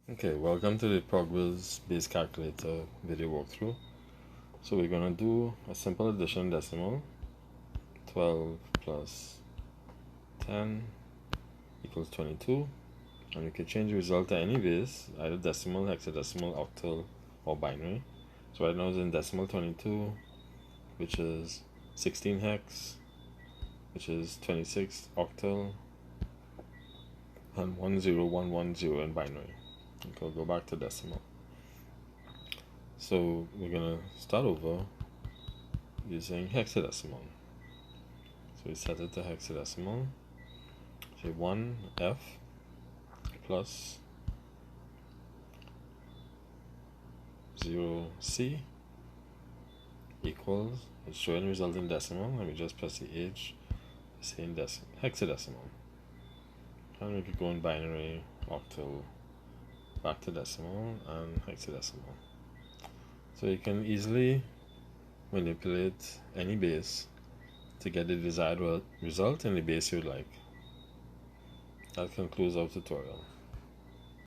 Okay, welcome to the Progwhiz base calculator video walkthrough. So we're going to do a simple addition decimal. 12 plus 10 equals 22. And we can change the result to any base, either decimal, hexadecimal, octal, or binary. So right now it's in decimal 22, which is 16 hex, which is 26 octal, and 10110 in binary. Okay, we'll go back to decimal. So we're gonna start over using hexadecimal. So we set it to hexadecimal. Say 1f plus 0c equals, it's showing the result in decimal, and we just press the H, say in hexadecimal. And we could go in binary, octal, back to decimal, and hexadecimal. So you can easily manipulate any base to get the desired result in the base you like. That concludes our tutorial.